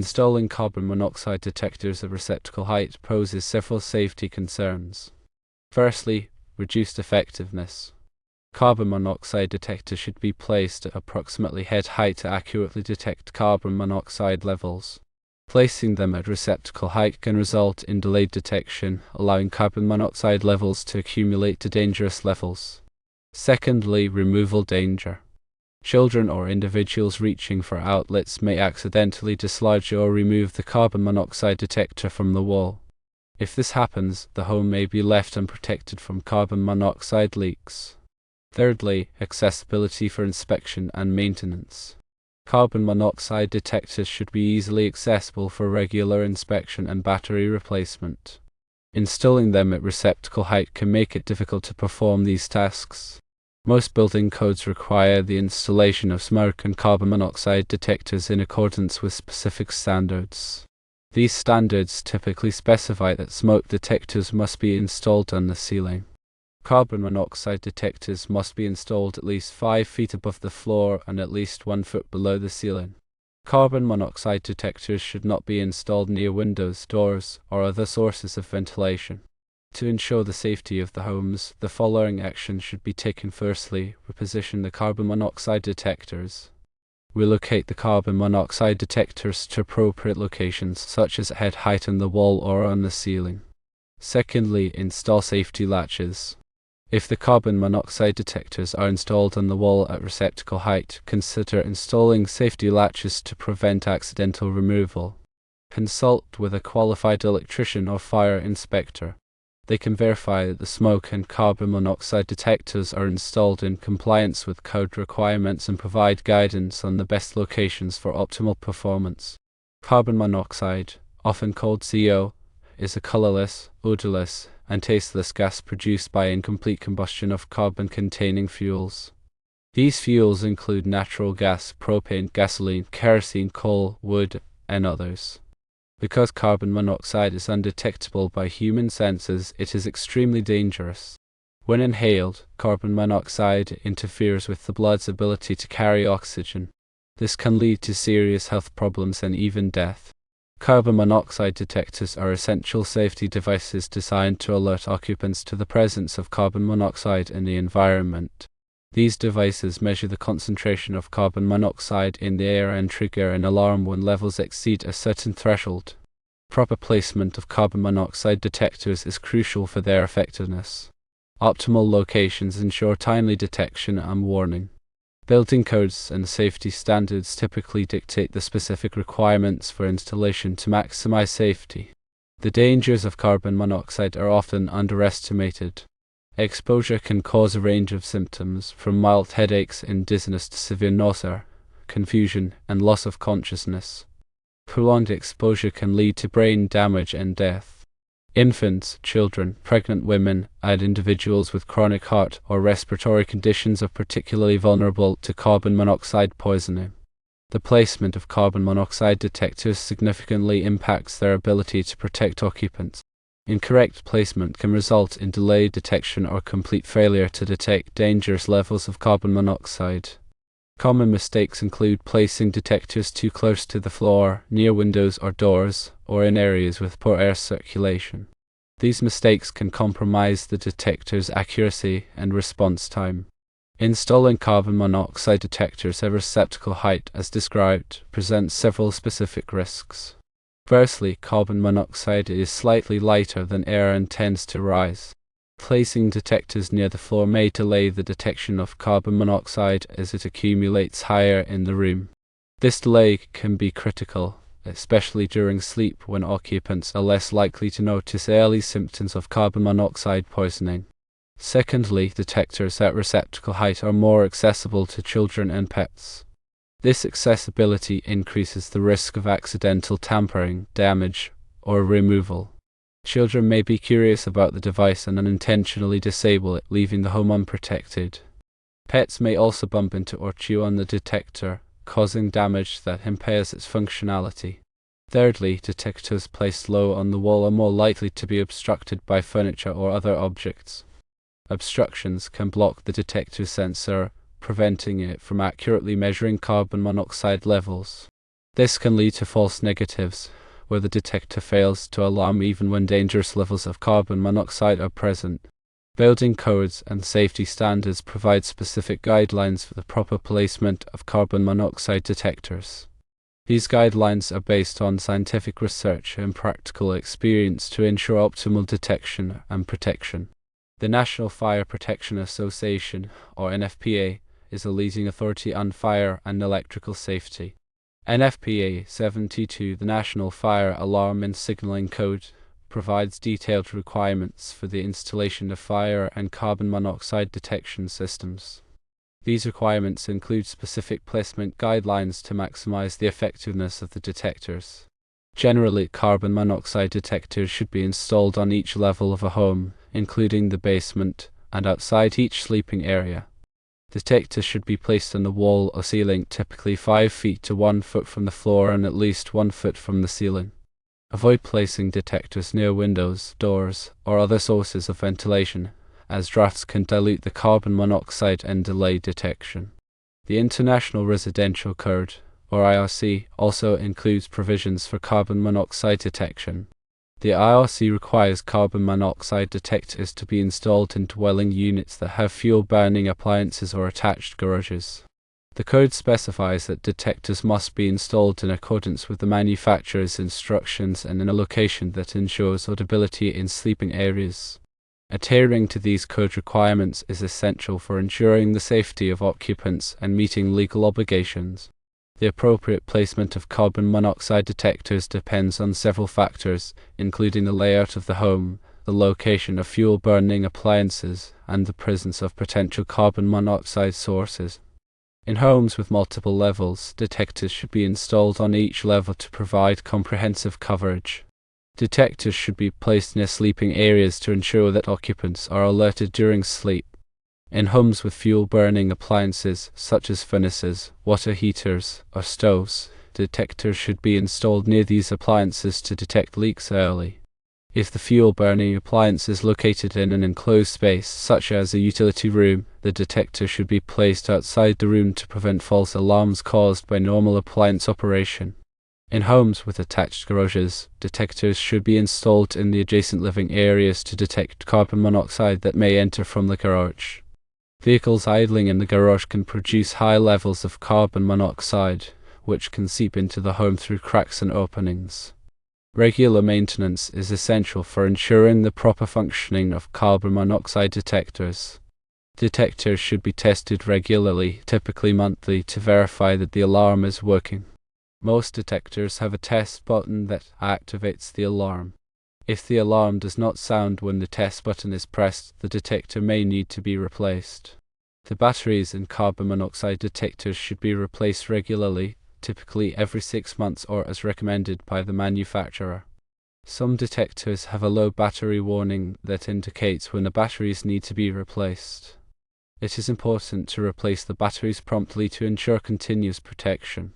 Installing carbon monoxide detectors at receptacle height poses several safety concerns. Firstly, reduced effectiveness. Carbon monoxide detectors should be placed at approximately head height to accurately detect carbon monoxide levels. Placing them at receptacle height can result in delayed detection, allowing carbon monoxide levels to accumulate to dangerous levels. Secondly, removal danger. Children or individuals reaching for outlets may accidentally dislodge or remove the carbon monoxide detector from the wall. If this happens, the home may be left unprotected from carbon monoxide leaks. Thirdly, accessibility for inspection and maintenance. Carbon monoxide detectors should be easily accessible for regular inspection and battery replacement. Installing them at receptacle height can make it difficult to perform these tasks. Most building codes require the installation of smoke and carbon monoxide detectors in accordance with specific standards. These standards typically specify that smoke detectors must be installed on the ceiling. Carbon monoxide detectors must be installed at least 5 feet above the floor and at least 1 foot below the ceiling. Carbon monoxide detectors should not be installed near windows, doors, or other sources of ventilation. To ensure the safety of the homes, the following actions should be taken. Firstly, reposition the carbon monoxide detectors. Relocate the carbon monoxide detectors to appropriate locations, such as at head height on the wall or on the ceiling. Secondly, install safety latches. If the carbon monoxide detectors are installed on the wall at receptacle height, consider installing safety latches to prevent accidental removal. Consult with a qualified electrician or fire inspector. They can verify that the smoke and carbon monoxide detectors are installed in compliance with code requirements and provide guidance on the best locations for optimal performance. Carbon monoxide, often called CO, is a colorless, odorless, and tasteless gas produced by incomplete combustion of carbon-containing fuels. These fuels include natural gas, propane, gasoline, kerosene, coal, wood, and others. Because carbon monoxide is undetectable by human senses, it is extremely dangerous. When inhaled, carbon monoxide interferes with the blood's ability to carry oxygen. This can lead to serious health problems and even death. Carbon monoxide detectors are essential safety devices designed to alert occupants to the presence of carbon monoxide in the environment. These devices measure the concentration of carbon monoxide in the air and trigger an alarm when levels exceed a certain threshold. Proper placement of carbon monoxide detectors is crucial for their effectiveness. Optimal locations ensure timely detection and warning. Building codes and safety standards typically dictate the specific requirements for installation to maximize safety. The dangers of carbon monoxide are often underestimated. Exposure can cause a range of symptoms, from mild headaches and dizziness to severe nausea, confusion, and loss of consciousness. Prolonged exposure can lead to brain damage and death. Infants, children, pregnant women, and individuals with chronic heart or respiratory conditions are particularly vulnerable to carbon monoxide poisoning. The placement of carbon monoxide detectors significantly impacts their ability to protect occupants. Incorrect placement can result in delayed detection or complete failure to detect dangerous levels of carbon monoxide. Common mistakes include placing detectors too close to the floor, near windows or doors, or in areas with poor air circulation. These mistakes can compromise the detector's accuracy and response time. Installing carbon monoxide detectors at receptacle height, as described, presents several specific risks. Firstly, carbon monoxide is slightly lighter than air and tends to rise. Placing detectors near the floor may delay the detection of carbon monoxide as it accumulates higher in the room. This delay can be critical, especially during sleep when occupants are less likely to notice early symptoms of carbon monoxide poisoning. Secondly, detectors at receptacle height are more accessible to children and pets. This accessibility increases the risk of accidental tampering, damage, or removal. Children may be curious about the device and unintentionally disable it, leaving the home unprotected. Pets may also bump into or chew on the detector, causing damage that impairs its functionality. Thirdly, detectors placed low on the wall are more likely to be obstructed by furniture or other objects. Obstructions can block the detector sensor, preventing it from accurately measuring carbon monoxide levels. This can lead to false negatives, where the detector fails to alarm even when dangerous levels of carbon monoxide are present. Building codes and safety standards provide specific guidelines for the proper placement of carbon monoxide detectors. These guidelines are based on scientific research and practical experience to ensure optimal detection and protection. The National Fire Protection Association, or NFPA, is a leading authority on fire and electrical safety. NFPA 72, the National Fire Alarm and Signaling Code, provides detailed requirements for the installation of fire and carbon monoxide detection systems. These requirements include specific placement guidelines to maximize the effectiveness of the detectors. Generally, carbon monoxide detectors should be installed on each level of a home, including the basement, and outside each sleeping area. Detectors should be placed on the wall or ceiling, typically 5 feet to 1 foot from the floor and at least 1 foot from the ceiling. Avoid placing detectors near windows, doors, or other sources of ventilation, as drafts can dilute the carbon monoxide and delay detection. The International Residential Code, or IRC, also includes provisions for carbon monoxide detection. The IRC requires carbon monoxide detectors to be installed in dwelling units that have fuel-burning appliances or attached garages. The code specifies that detectors must be installed in accordance with the manufacturer's instructions and in a location that ensures audibility in sleeping areas. Adhering to these code requirements is essential for ensuring the safety of occupants and meeting legal obligations. The appropriate placement of carbon monoxide detectors depends on several factors, including the layout of the home, the location of fuel-burning appliances, and the presence of potential carbon monoxide sources. In homes with multiple levels, detectors should be installed on each level to provide comprehensive coverage. Detectors should be placed near sleeping areas to ensure that occupants are alerted during sleep. In homes with fuel-burning appliances, such as furnaces, water heaters, or stoves, detectors should be installed near these appliances to detect leaks early. If the fuel-burning appliance is located in an enclosed space, such as a utility room, the detector should be placed outside the room to prevent false alarms caused by normal appliance operation. In homes with attached garages, detectors should be installed in the adjacent living areas to detect carbon monoxide that may enter from the garage. Vehicles idling in the garage can produce high levels of carbon monoxide, which can seep into the home through cracks and openings. Regular maintenance is essential for ensuring the proper functioning of carbon monoxide detectors. Detectors should be tested regularly, typically monthly, to verify that the alarm is working. Most detectors have a test button that activates the alarm. If the alarm does not sound when the test button is pressed, the detector may need to be replaced. The batteries in carbon monoxide detectors should be replaced regularly, typically every 6 months or as recommended by the manufacturer. Some detectors have a low battery warning that indicates when the batteries need to be replaced. It is important to replace the batteries promptly to ensure continuous protection.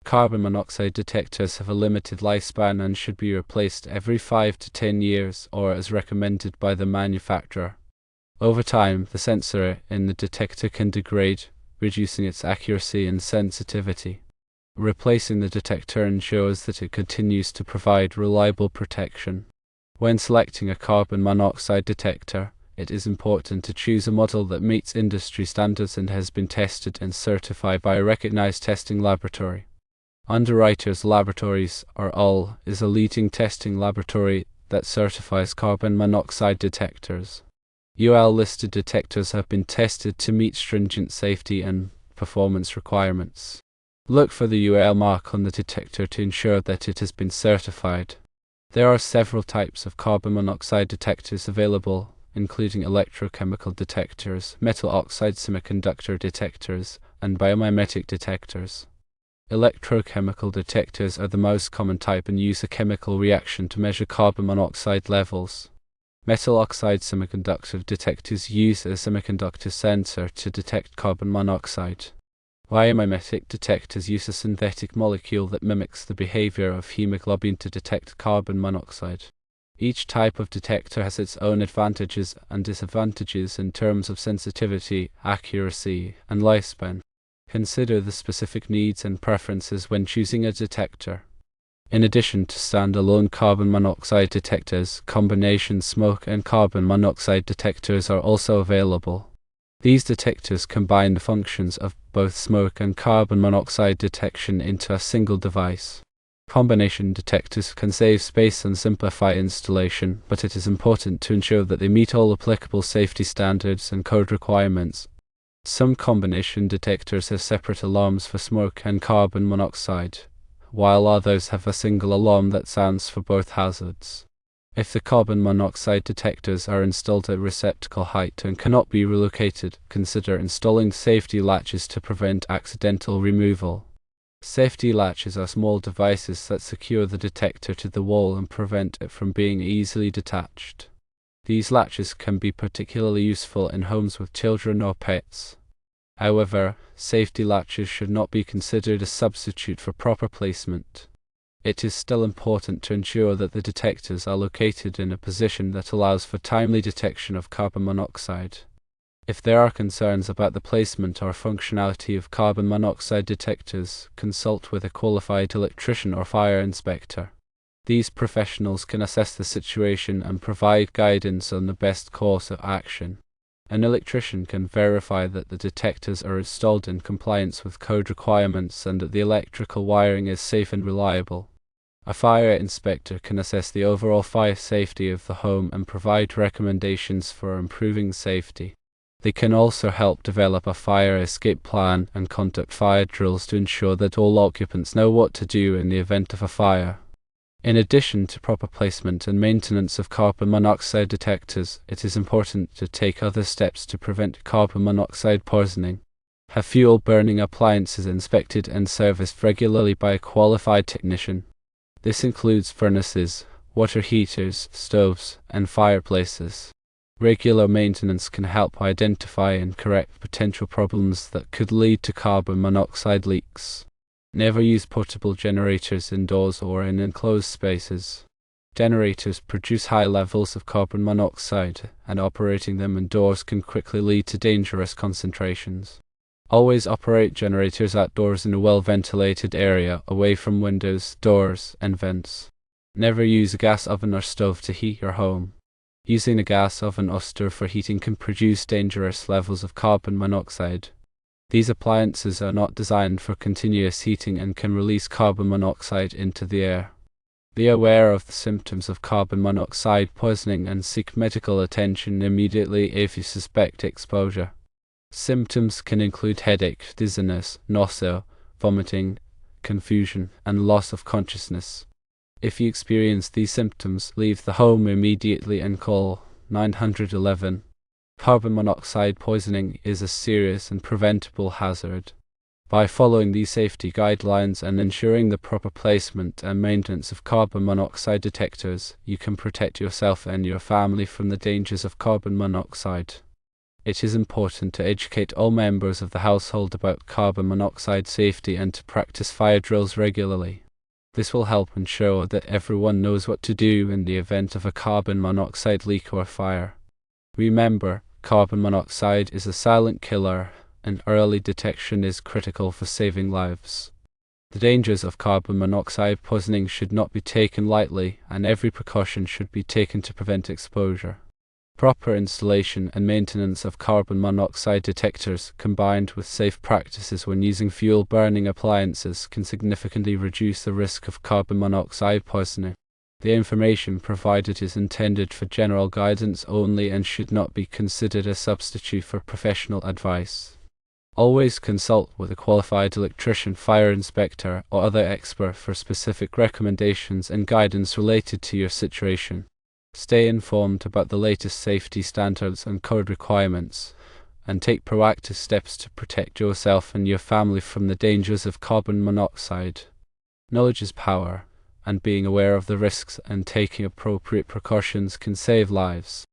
Carbon monoxide detectors have a limited lifespan and should be replaced every 5 to 10 years or as recommended by the manufacturer. Over time, the sensor in the detector can degrade, reducing its accuracy and sensitivity. Replacing the detector ensures that it continues to provide reliable protection. When selecting a carbon monoxide detector, it is important to choose a model that meets industry standards and has been tested and certified by a recognized testing laboratory. Underwriters Laboratories, or UL, is a leading testing laboratory that certifies carbon monoxide detectors. UL-listed detectors have been tested to meet stringent safety and performance requirements. Look for the UL mark on the detector to ensure that it has been certified. There are several types of carbon monoxide detectors available, including electrochemical detectors, metal oxide semiconductor detectors, and biomimetic detectors. Electrochemical detectors are the most common type and use a chemical reaction to measure carbon monoxide levels. Metal oxide semiconductor detectors use a semiconductor sensor to detect carbon monoxide. Biomimetic detectors use a synthetic molecule that mimics the behavior of hemoglobin to detect carbon monoxide. Each type of detector has its own advantages and disadvantages in terms of sensitivity, accuracy, and lifespan. Consider the specific needs and preferences when choosing a detector. In addition to standalone carbon monoxide detectors, combination smoke and carbon monoxide detectors are also available. These detectors combine the functions of both smoke and carbon monoxide detection into a single device. Combination detectors can save space and simplify installation, but it is important to ensure that they meet all applicable safety standards and code requirements. Some combination detectors have separate alarms for smoke and carbon monoxide, while others have a single alarm that sounds for both hazards. If the carbon monoxide detectors are installed at receptacle height and cannot be relocated, consider installing safety latches to prevent accidental removal. Safety latches are small devices that secure the detector to the wall and prevent it from being easily detached. These latches can be particularly useful in homes with children or pets. However, safety latches should not be considered a substitute for proper placement. It is still important to ensure that the detectors are located in a position that allows for timely detection of carbon monoxide. If there are concerns about the placement or functionality of carbon monoxide detectors, consult with a qualified electrician or fire inspector. These professionals can assess the situation and provide guidance on the best course of action. An electrician can verify that the detectors are installed in compliance with code requirements and that the electrical wiring is safe and reliable. A fire inspector can assess the overall fire safety of the home and provide recommendations for improving safety. They can also help develop a fire escape plan and conduct fire drills to ensure that all occupants know what to do in the event of a fire. In addition to proper placement and maintenance of carbon monoxide detectors, it is important to take other steps to prevent carbon monoxide poisoning. Have fuel burning appliances inspected and serviced regularly by a qualified technician. This includes furnaces, water heaters, stoves, and fireplaces. Regular maintenance can help identify and correct potential problems that could lead to carbon monoxide leaks. Never use portable generators indoors or in enclosed spaces. Generators produce high levels of carbon monoxide, and operating them indoors can quickly lead to dangerous concentrations. Always operate generators outdoors in a well-ventilated area, away from windows, doors, and vents. Never use a gas oven or stove to heat your home. Using a gas oven or stove for heating can produce dangerous levels of carbon monoxide. These appliances are not designed for continuous heating and can release carbon monoxide into the air. Be aware of the symptoms of carbon monoxide poisoning and seek medical attention immediately if you suspect exposure. Symptoms can include headache, dizziness, nausea, vomiting, confusion, and loss of consciousness. If you experience these symptoms, leave the home immediately and call 911. Carbon monoxide poisoning is a serious and preventable hazard. By following these safety guidelines and ensuring the proper placement and maintenance of carbon monoxide detectors, you can protect yourself and your family from the dangers of carbon monoxide. It is important to educate all members of the household about carbon monoxide safety and to practice fire drills regularly. This will help ensure that everyone knows what to do in the event of a carbon monoxide leak or fire. Remember, carbon monoxide is a silent killer, and early detection is critical for saving lives. The dangers of carbon monoxide poisoning should not be taken lightly, and every precaution should be taken to prevent exposure. Proper installation and maintenance of carbon monoxide detectors, combined with safe practices when using fuel-burning appliances, can significantly reduce the risk of carbon monoxide poisoning. The information provided is intended for general guidance only and should not be considered a substitute for professional advice. Always consult with a qualified electrician, fire inspector, or other expert for specific recommendations and guidance related to your situation. Stay informed about the latest safety standards and code requirements, and take proactive steps to protect yourself and your family from the dangers of carbon monoxide. Knowledge is power, and being aware of the risks and taking appropriate precautions can save lives.